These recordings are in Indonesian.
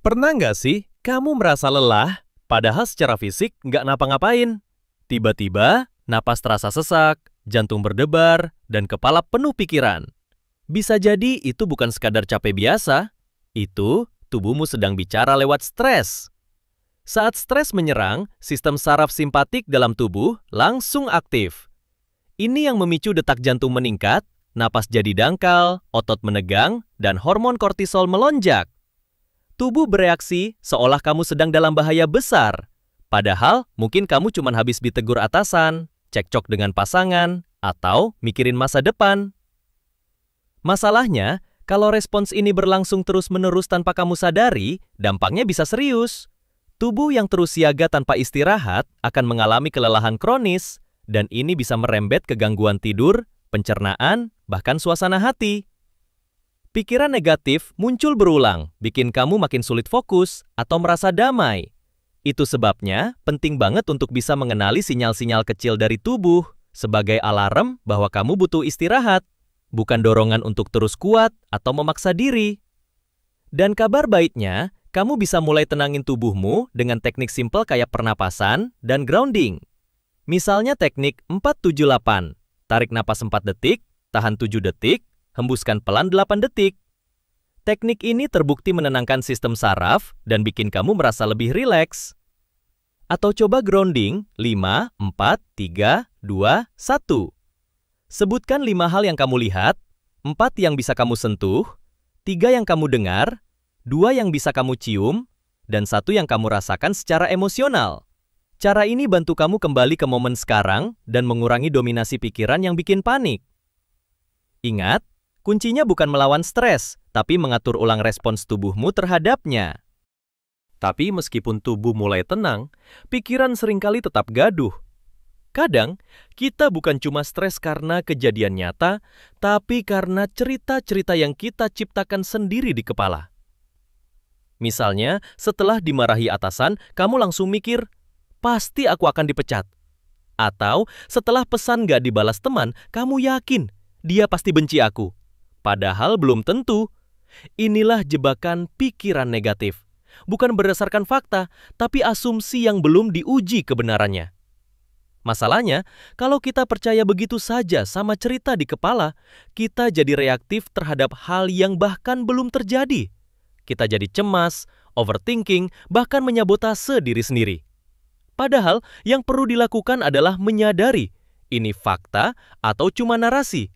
Pernah nggak sih kamu merasa lelah, padahal secara fisik nggak ngapa-ngapain? Tiba-tiba, napas terasa sesak, jantung berdebar, dan kepala penuh pikiran. Bisa jadi itu bukan sekadar capek biasa, itu tubuhmu sedang bicara lewat stres. Saat stres menyerang, sistem saraf simpatik dalam tubuh langsung aktif. Ini yang memicu detak jantung meningkat, napas jadi dangkal, otot menegang, dan hormon kortisol melonjak. Tubuh bereaksi seolah kamu sedang dalam bahaya besar. Padahal mungkin kamu cuma habis ditegur atasan, cekcok dengan pasangan, atau mikirin masa depan. Masalahnya, kalau respons ini berlangsung terus-menerus tanpa kamu sadari, dampaknya bisa serius. Tubuh yang terus siaga tanpa istirahat akan mengalami kelelahan kronis, dan ini bisa merembet ke gangguan tidur, pencernaan, bahkan suasana hati. Pikiran negatif muncul berulang, bikin kamu makin sulit fokus atau merasa damai. Itu sebabnya penting banget untuk bisa mengenali sinyal-sinyal kecil dari tubuh sebagai alarm bahwa kamu butuh istirahat, bukan dorongan untuk terus kuat atau memaksa diri. Dan kabar baiknya, kamu bisa mulai tenangin tubuhmu dengan teknik simpel kayak pernapasan dan grounding. Misalnya teknik 478, tarik napas 4 detik, tahan 7 detik, hembuskan pelan 8 detik. Teknik ini terbukti menenangkan sistem saraf dan bikin kamu merasa lebih rileks. Atau coba grounding 5, 4, 3, 2, 1. Sebutkan 5 hal yang kamu lihat, 4 yang bisa kamu sentuh, 3 yang kamu dengar, 2 yang bisa kamu cium, dan 1 yang kamu rasakan secara emosional. Cara ini bantu kamu kembali ke momen sekarang dan mengurangi dominasi pikiran yang bikin panik. Ingat, kuncinya bukan melawan stres, tapi mengatur ulang respons tubuhmu terhadapnya. Tapi meskipun tubuh mulai tenang, pikiran seringkali tetap gaduh. Kadang, kita bukan cuma stres karena kejadian nyata, tapi karena cerita-cerita yang kita ciptakan sendiri di kepala. Misalnya, setelah dimarahi atasan, kamu langsung mikir, pasti aku akan dipecat. Atau, setelah pesan gak dibalas teman, kamu yakin, dia pasti benci aku. Padahal belum tentu. Inilah jebakan pikiran negatif. Bukan berdasarkan fakta, tapi asumsi yang belum diuji kebenarannya. Masalahnya, kalau kita percaya begitu saja sama cerita di kepala, kita jadi reaktif terhadap hal yang bahkan belum terjadi. Kita jadi cemas, overthinking, bahkan menyabotase diri sendiri. Padahal, yang perlu dilakukan adalah menyadari, ini fakta atau cuma narasi.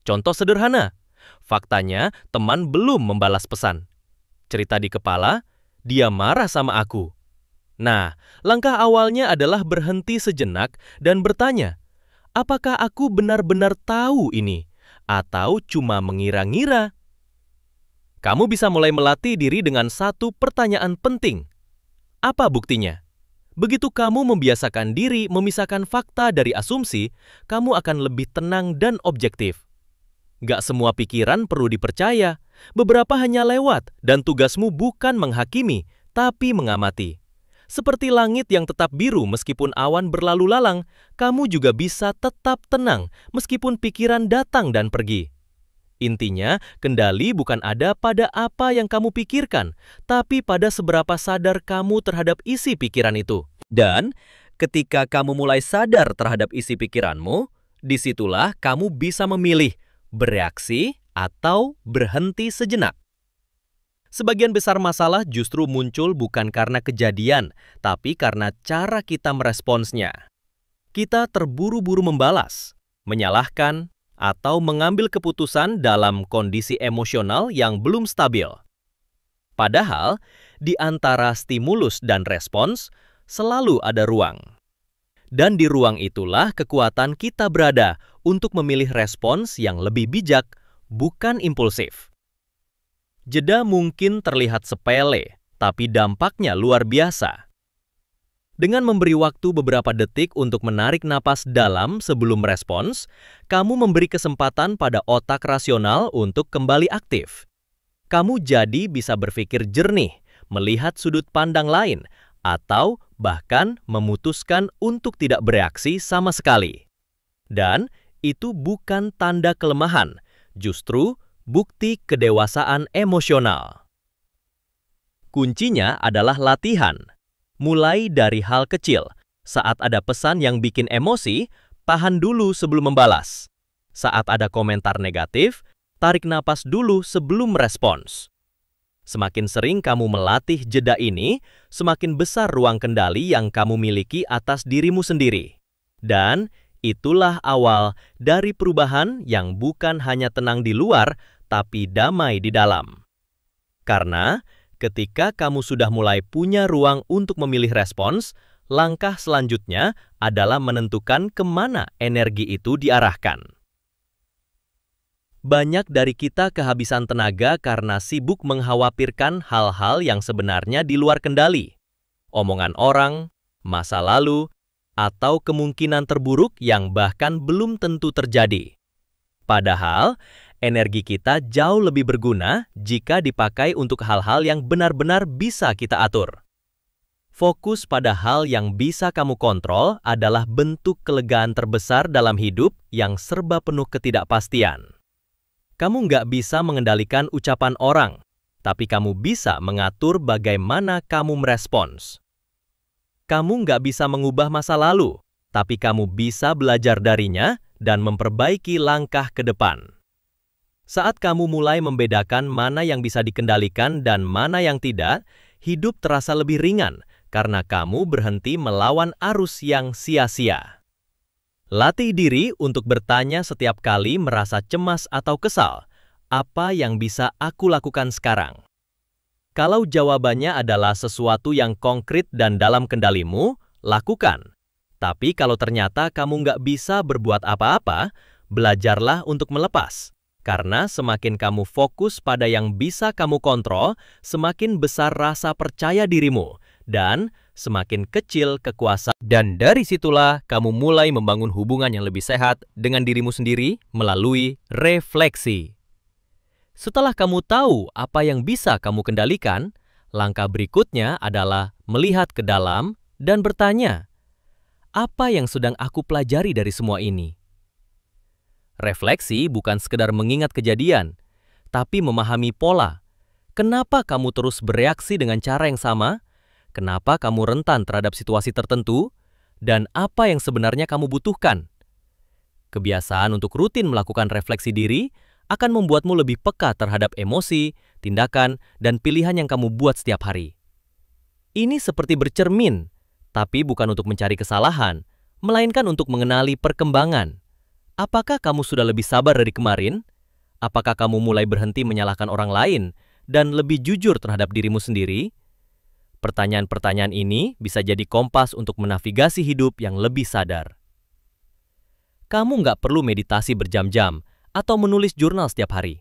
Contoh sederhana, faktanya teman belum membalas pesan. Cerita di kepala, dia marah sama aku. Nah, langkah awalnya adalah berhenti sejenak dan bertanya, apakah aku benar-benar tahu ini? Atau cuma mengira-ngira? Kamu bisa mulai melatih diri dengan satu pertanyaan penting. Apa buktinya? Begitu kamu membiasakan diri memisahkan fakta dari asumsi, kamu akan lebih tenang dan objektif. Gak semua pikiran perlu dipercaya. Beberapa hanya lewat, dan tugasmu bukan menghakimi, tapi mengamati. Seperti langit yang tetap biru meskipun awan berlalu lalang, kamu juga bisa tetap tenang meskipun pikiran datang dan pergi. Intinya, kendali bukan ada pada apa yang kamu pikirkan, tapi pada seberapa sadar kamu terhadap isi pikiran itu. Dan ketika kamu mulai sadar terhadap isi pikiranmu, disitulah kamu bisa memilih bereaksi atau berhenti sejenak. Sebagian besar masalah justru muncul bukan karena kejadian, tapi karena cara kita meresponsnya. Kita terburu-buru membalas, menyalahkan, atau mengambil keputusan dalam kondisi emosional yang belum stabil. Padahal, di antara stimulus dan respons, selalu ada ruang. Dan di ruang itulah kekuatan kita berada untuk memilih respons yang lebih bijak, bukan impulsif. Jeda mungkin terlihat sepele, tapi dampaknya luar biasa. Dengan memberi waktu beberapa detik untuk menarik napas dalam sebelum merespons, kamu memberi kesempatan pada otak rasional untuk kembali aktif. Kamu jadi bisa berpikir jernih, melihat sudut pandang lain, atau bahkan memutuskan untuk tidak bereaksi sama sekali. Dan itu bukan tanda kelemahan, justru bukti kedewasaan emosional. Kuncinya adalah latihan. Mulai dari hal kecil. Saat ada pesan yang bikin emosi, tahan dulu sebelum membalas. Saat ada komentar negatif, tarik napas dulu sebelum merespons. Semakin sering kamu melatih jeda ini, semakin besar ruang kendali yang kamu miliki atas dirimu sendiri. Dan itulah awal dari perubahan yang bukan hanya tenang di luar, tapi damai di dalam. Karena ketika kamu sudah mulai punya ruang untuk memilih respons, langkah selanjutnya adalah menentukan kemana energi itu diarahkan. Banyak dari kita kehabisan tenaga karena sibuk mengkhawatirkan hal-hal yang sebenarnya di luar kendali. Omongan orang, masa lalu, atau kemungkinan terburuk yang bahkan belum tentu terjadi. Padahal, energi kita jauh lebih berguna jika dipakai untuk hal-hal yang benar-benar bisa kita atur. Fokus pada hal yang bisa kamu kontrol adalah bentuk kelegaan terbesar dalam hidup yang serba penuh ketidakpastian. Kamu nggak bisa mengendalikan ucapan orang, tapi kamu bisa mengatur bagaimana kamu merespons. Kamu nggak bisa mengubah masa lalu, tapi kamu bisa belajar darinya dan memperbaiki langkah ke depan. Saat kamu mulai membedakan mana yang bisa dikendalikan dan mana yang tidak, hidup terasa lebih ringan karena kamu berhenti melawan arus yang sia-sia. Latih diri untuk bertanya setiap kali merasa cemas atau kesal, apa yang bisa aku lakukan sekarang? Kalau jawabannya adalah sesuatu yang konkret dan dalam kendalimu, lakukan. Tapi kalau ternyata kamu nggak bisa berbuat apa-apa, belajarlah untuk melepas. Karena semakin kamu fokus pada yang bisa kamu kontrol, semakin besar rasa percaya dirimu, dan semakin kecil kekuasaan. Dan dari situlah kamu mulai membangun hubungan yang lebih sehat dengan dirimu sendiri melalui refleksi. Setelah kamu tahu apa yang bisa kamu kendalikan, langkah berikutnya adalah melihat ke dalam dan bertanya, apa yang sedang aku pelajari dari semua ini? Refleksi bukan sekedar mengingat kejadian, tapi memahami pola. Kenapa kamu terus bereaksi dengan cara yang sama? Kenapa kamu rentan terhadap situasi tertentu? Dan apa yang sebenarnya kamu butuhkan? Kebiasaan untuk rutin melakukan refleksi diri akan membuatmu lebih peka terhadap emosi, tindakan, dan pilihan yang kamu buat setiap hari. Ini seperti bercermin, tapi bukan untuk mencari kesalahan, melainkan untuk mengenali perkembangan. Apakah kamu sudah lebih sabar dari kemarin? Apakah kamu mulai berhenti menyalahkan orang lain dan lebih jujur terhadap dirimu sendiri? Pertanyaan-pertanyaan ini bisa jadi kompas untuk menavigasi hidup yang lebih sadar. Kamu nggak perlu meditasi berjam-jam atau menulis jurnal setiap hari.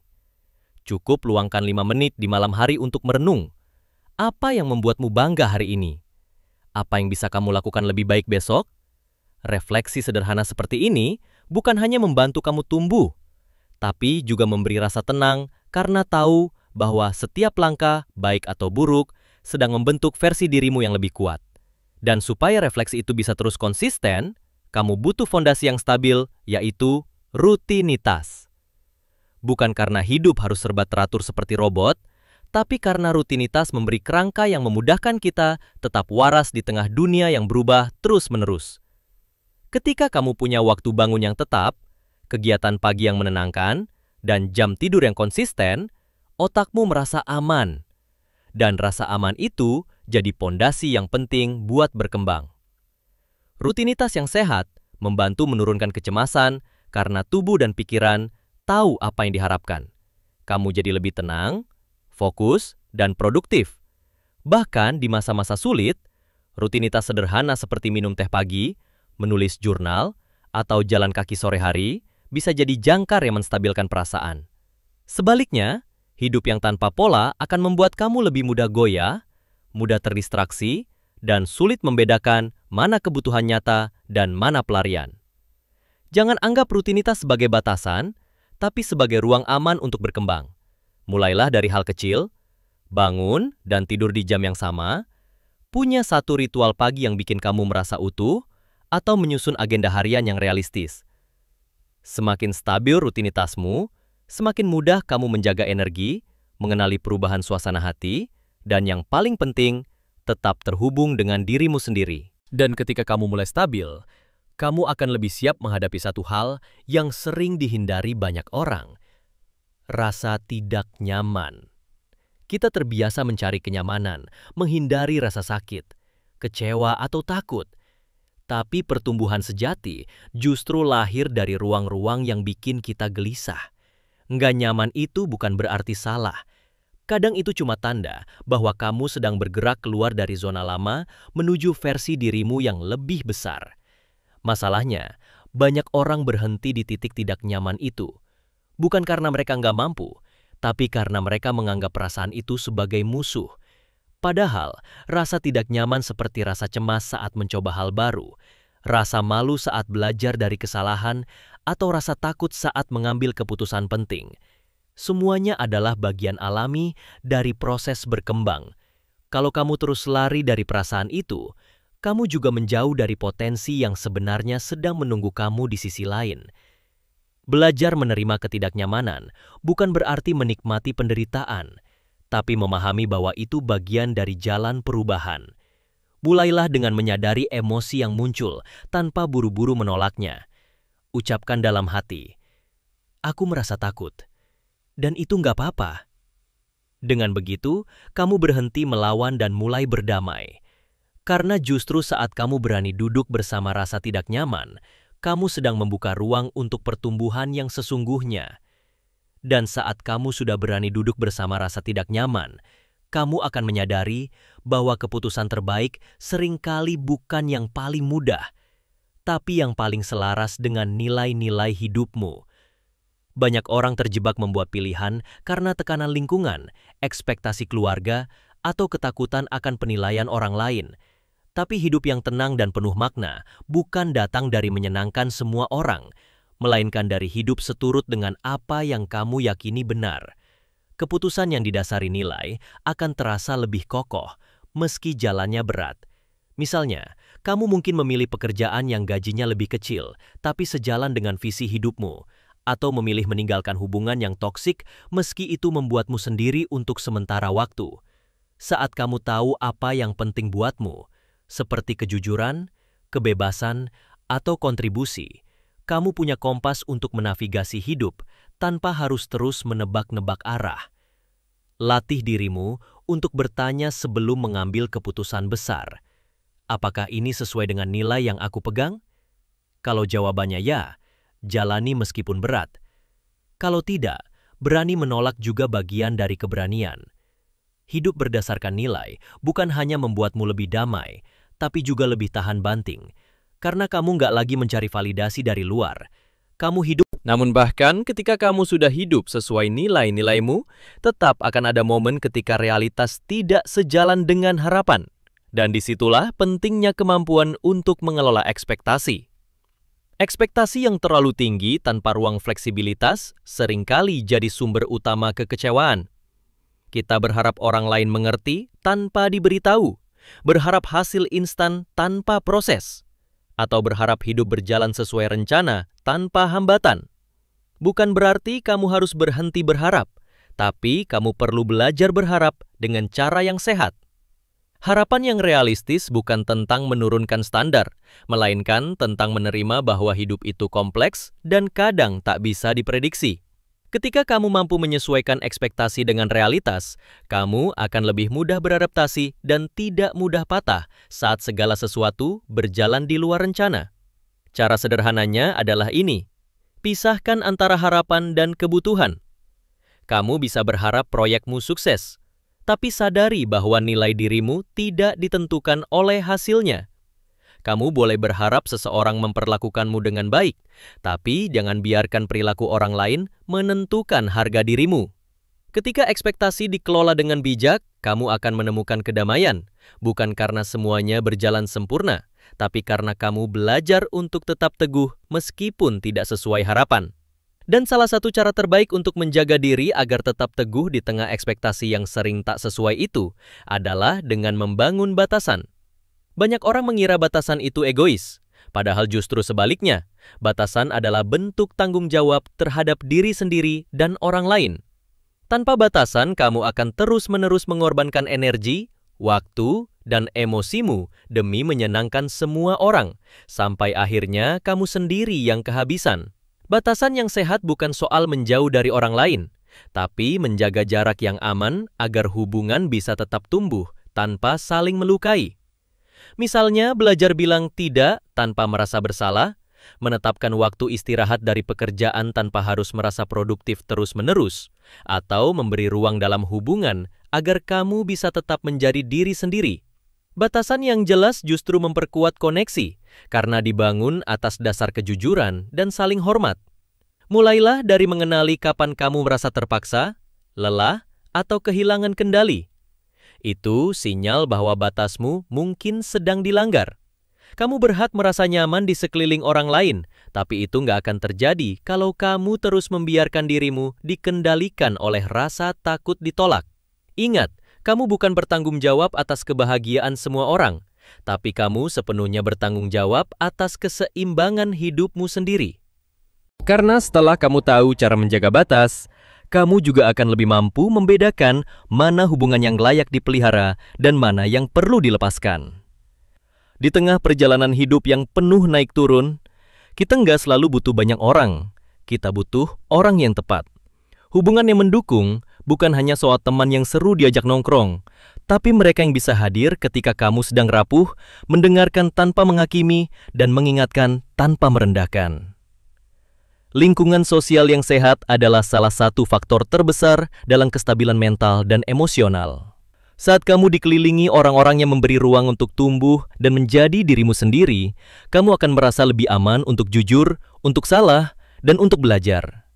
Cukup luangkan 5 menit di malam hari untuk merenung. Apa yang membuatmu bangga hari ini? Apa yang bisa kamu lakukan lebih baik besok? Refleksi sederhana seperti ini bukan hanya membantu kamu tumbuh, tapi juga memberi rasa tenang karena tahu bahwa setiap langkah, baik atau buruk, sedang membentuk versi dirimu yang lebih kuat. Dan supaya refleksi itu bisa terus konsisten, kamu butuh fondasi yang stabil, yaitu rutinitas. Bukan karena hidup harus serba teratur seperti robot, tapi karena rutinitas memberi kerangka yang memudahkan kita tetap waras di tengah dunia yang berubah terus-menerus. Ketika kamu punya waktu bangun yang tetap, kegiatan pagi yang menenangkan, dan jam tidur yang konsisten, otakmu merasa aman. Dan rasa aman itu jadi pondasi yang penting buat berkembang. Rutinitas yang sehat membantu menurunkan kecemasan karena tubuh dan pikiran tahu apa yang diharapkan. Kamu jadi lebih tenang, fokus, dan produktif. Bahkan di masa-masa sulit, rutinitas sederhana seperti minum teh pagi, menulis jurnal, atau jalan kaki sore hari bisa jadi jangkar yang menstabilkan perasaan. Sebaliknya, hidup yang tanpa pola akan membuat kamu lebih mudah goyah, mudah terdistraksi, dan sulit membedakan mana kebutuhan nyata dan mana pelarian. Jangan anggap rutinitas sebagai batasan, tapi sebagai ruang aman untuk berkembang. Mulailah dari hal kecil, bangun dan tidur di jam yang sama, punya satu ritual pagi yang bikin kamu merasa utuh, atau menyusun agenda harian yang realistis. Semakin stabil rutinitasmu, semakin mudah kamu menjaga energi, mengenali perubahan suasana hati, Dan yang paling penting, tetap terhubung dengan dirimu sendiri. Dan ketika kamu mulai stabil, kamu akan lebih siap menghadapi satu hal yang sering dihindari banyak orang. Rasa tidak nyaman. Kita terbiasa mencari kenyamanan, menghindari rasa sakit, kecewa atau takut. Tapi pertumbuhan sejati justru lahir dari ruang-ruang yang bikin kita gelisah. Nggak nyaman itu bukan berarti salah. Kadang itu cuma tanda bahwa kamu sedang bergerak keluar dari zona lama menuju versi dirimu yang lebih besar. Masalahnya, banyak orang berhenti di titik tidak nyaman itu. Bukan karena mereka nggak mampu, tapi karena mereka menganggap perasaan itu sebagai musuh. Padahal, rasa tidak nyaman seperti rasa cemas saat mencoba hal baru, rasa malu saat belajar dari kesalahan, atau rasa takut saat mengambil keputusan penting. Semuanya adalah bagian alami dari proses berkembang. Kalau kamu terus lari dari perasaan itu, kamu juga menjauh dari potensi yang sebenarnya sedang menunggu kamu di sisi lain. Belajar menerima ketidaknyamanan bukan berarti menikmati penderitaan, tapi memahami bahwa itu bagian dari jalan perubahan. Mulailah dengan menyadari emosi yang muncul tanpa buru-buru menolaknya. Ucapkan dalam hati, "Aku merasa takut." Dan itu nggak apa-apa. Dengan begitu, kamu berhenti melawan dan mulai berdamai. Karena justru saat kamu berani duduk bersama rasa tidak nyaman, kamu sedang membuka ruang untuk pertumbuhan yang sesungguhnya. Dan saat kamu sudah berani duduk bersama rasa tidak nyaman, kamu akan menyadari bahwa keputusan terbaik seringkali bukan yang paling mudah, tapi yang paling selaras dengan nilai-nilai hidupmu. Banyak orang terjebak membuat pilihan karena tekanan lingkungan, ekspektasi keluarga, atau ketakutan akan penilaian orang lain. Tapi hidup yang tenang dan penuh makna bukan datang dari menyenangkan semua orang, melainkan dari hidup seturut dengan apa yang kamu yakini benar. Keputusan yang didasari nilai akan terasa lebih kokoh, meski jalannya berat. Misalnya, kamu mungkin memilih pekerjaan yang gajinya lebih kecil, tapi sejalan dengan visi hidupmu, atau memilih meninggalkan hubungan yang toksik meski itu membuatmu sendiri untuk sementara waktu. Saat kamu tahu apa yang penting buatmu, seperti kejujuran, kebebasan, atau kontribusi, kamu punya kompas untuk menavigasi hidup tanpa harus terus menebak-nebak arah. Latih dirimu untuk bertanya sebelum mengambil keputusan besar. Apakah ini sesuai dengan nilai yang aku pegang? Kalau jawabannya ya, jalani meskipun berat. Kalau tidak, berani menolak juga bagian dari keberanian. Hidup berdasarkan nilai bukan hanya membuatmu lebih damai, tapi juga lebih tahan banting. Karena kamu nggak lagi mencari validasi dari luar. Kamu hidup. Namun bahkan ketika kamu sudah hidup sesuai nilai-nilaimu, tetap akan ada momen ketika realitas tidak sejalan dengan harapan. Dan disitulah pentingnya kemampuan untuk mengelola ekspektasi. Ekspektasi yang terlalu tinggi tanpa ruang fleksibilitas seringkali jadi sumber utama kekecewaan. Kita berharap orang lain mengerti tanpa diberitahu, berharap hasil instan tanpa proses, atau berharap hidup berjalan sesuai rencana tanpa hambatan. Bukan berarti kamu harus berhenti berharap, tapi kamu perlu belajar berharap dengan cara yang sehat. Harapan yang realistis bukan tentang menurunkan standar, melainkan tentang menerima bahwa hidup itu kompleks dan kadang tak bisa diprediksi. Ketika kamu mampu menyesuaikan ekspektasi dengan realitas, kamu akan lebih mudah beradaptasi dan tidak mudah patah saat segala sesuatu berjalan di luar rencana. Cara sederhananya adalah ini: pisahkan antara harapan dan kebutuhan. Kamu bisa berharap proyekmu sukses, tapi sadari bahwa nilai dirimu tidak ditentukan oleh hasilnya. Kamu boleh berharap seseorang memperlakukanmu dengan baik, tapi jangan biarkan perilaku orang lain menentukan harga dirimu. Ketika ekspektasi dikelola dengan bijak, kamu akan menemukan kedamaian, bukan karena semuanya berjalan sempurna, tapi karena kamu belajar untuk tetap teguh meskipun tidak sesuai harapan. Dan salah satu cara terbaik untuk menjaga diri agar tetap teguh di tengah ekspektasi yang sering tak sesuai itu adalah dengan membangun batasan. Banyak orang mengira batasan itu egois, padahal justru sebaliknya. Batasan adalah bentuk tanggung jawab terhadap diri sendiri dan orang lain. Tanpa batasan, kamu akan terus-menerus mengorbankan energi, waktu, dan emosimu demi menyenangkan semua orang, sampai akhirnya kamu sendiri yang kehabisan. Batasan yang sehat bukan soal menjauh dari orang lain, tapi menjaga jarak yang aman agar hubungan bisa tetap tumbuh tanpa saling melukai. Misalnya, belajar bilang tidak tanpa merasa bersalah, menetapkan waktu istirahat dari pekerjaan tanpa harus merasa produktif terus-menerus, atau memberi ruang dalam hubungan agar kamu bisa tetap menjadi diri sendiri. Batasan yang jelas justru memperkuat koneksi, karena dibangun atas dasar kejujuran dan saling hormat. Mulailah dari mengenali kapan kamu merasa terpaksa, lelah, atau kehilangan kendali. Itu sinyal bahwa batasmu mungkin sedang dilanggar. Kamu berhak merasa nyaman di sekeliling orang lain, tapi itu nggak akan terjadi kalau kamu terus membiarkan dirimu dikendalikan oleh rasa takut ditolak. Ingat, kamu bukan bertanggung jawab atas kebahagiaan semua orang, tapi kamu sepenuhnya bertanggung jawab atas keseimbangan hidupmu sendiri. Karena setelah kamu tahu cara menjaga batas, kamu juga akan lebih mampu membedakan mana hubungan yang layak dipelihara dan mana yang perlu dilepaskan. Di tengah perjalanan hidup yang penuh naik turun, kita nggak selalu butuh banyak orang. Kita butuh orang yang tepat. Hubungan yang mendukung bukan hanya soal teman yang seru diajak nongkrong, tapi mereka yang bisa hadir ketika kamu sedang rapuh, mendengarkan tanpa menghakimi, dan mengingatkan tanpa merendahkan. Lingkungan sosial yang sehat adalah salah satu faktor terbesar dalam kestabilan mental dan emosional. Saat kamu dikelilingi orang-orang yang memberi ruang untuk tumbuh dan menjadi dirimu sendiri, kamu akan merasa lebih aman untuk jujur, untuk salah, dan untuk belajar.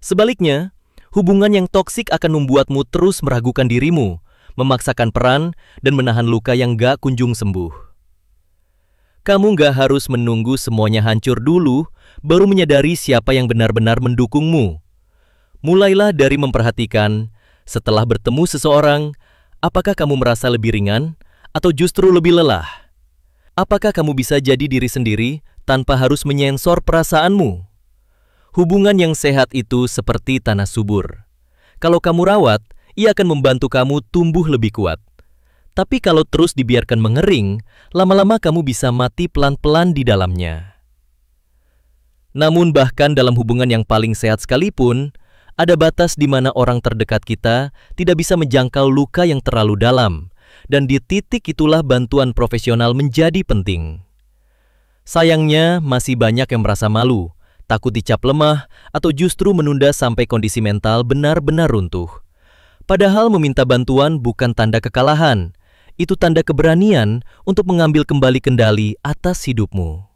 Sebaliknya, hubungan yang toksik akan membuatmu terus meragukan dirimu, memaksakan peran, dan menahan luka yang gak kunjung sembuh. Kamu gak harus menunggu semuanya hancur dulu, baru menyadari siapa yang benar-benar mendukungmu. Mulailah dari memperhatikan, setelah bertemu seseorang, apakah kamu merasa lebih ringan atau justru lebih lelah? Apakah kamu bisa jadi diri sendiri tanpa harus menyensor perasaanmu? Hubungan yang sehat itu seperti tanah subur. Kalau kamu rawat, ia akan membantu kamu tumbuh lebih kuat. Tapi kalau terus dibiarkan mengering, lama-lama kamu bisa mati pelan-pelan di dalamnya. Namun bahkan dalam hubungan yang paling sehat sekalipun, ada batas di mana orang terdekat kita tidak bisa menjangkau luka yang terlalu dalam, dan di titik itulah bantuan profesional menjadi penting. Sayangnya, masih banyak yang merasa malu, takut dicap lemah, atau justru menunda sampai kondisi mental benar-benar runtuh. Padahal meminta bantuan bukan tanda kekalahan, itu tanda keberanian untuk mengambil kembali kendali atas hidupmu.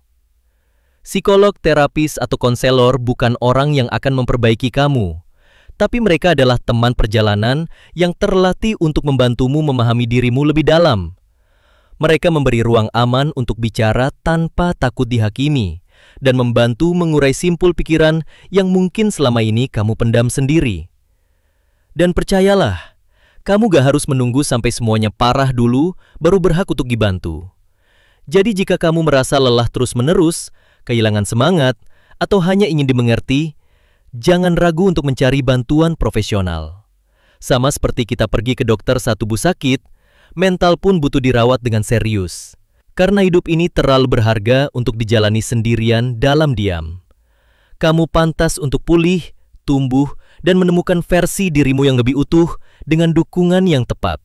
Psikolog, terapis, atau konselor bukan orang yang akan memperbaiki kamu, tapi mereka adalah teman perjalanan yang terlatih untuk membantumu memahami dirimu lebih dalam. Mereka memberi ruang aman untuk bicara tanpa takut dihakimi, dan membantu mengurai simpul pikiran yang mungkin selama ini kamu pendam sendiri. Dan percayalah, kamu gak harus menunggu sampai semuanya parah dulu baru berhak untuk dibantu. Jadi jika kamu merasa lelah terus-menerus, kehilangan semangat, atau hanya ingin dimengerti, jangan ragu untuk mencari bantuan profesional. Sama seperti kita pergi ke dokter saat tubuh sakit, mental pun butuh dirawat dengan serius. Karena hidup ini terlalu berharga untuk dijalani sendirian dalam diam. Kamu pantas untuk pulih, tumbuh, dan menemukan versi dirimu yang lebih utuh dengan dukungan yang tepat.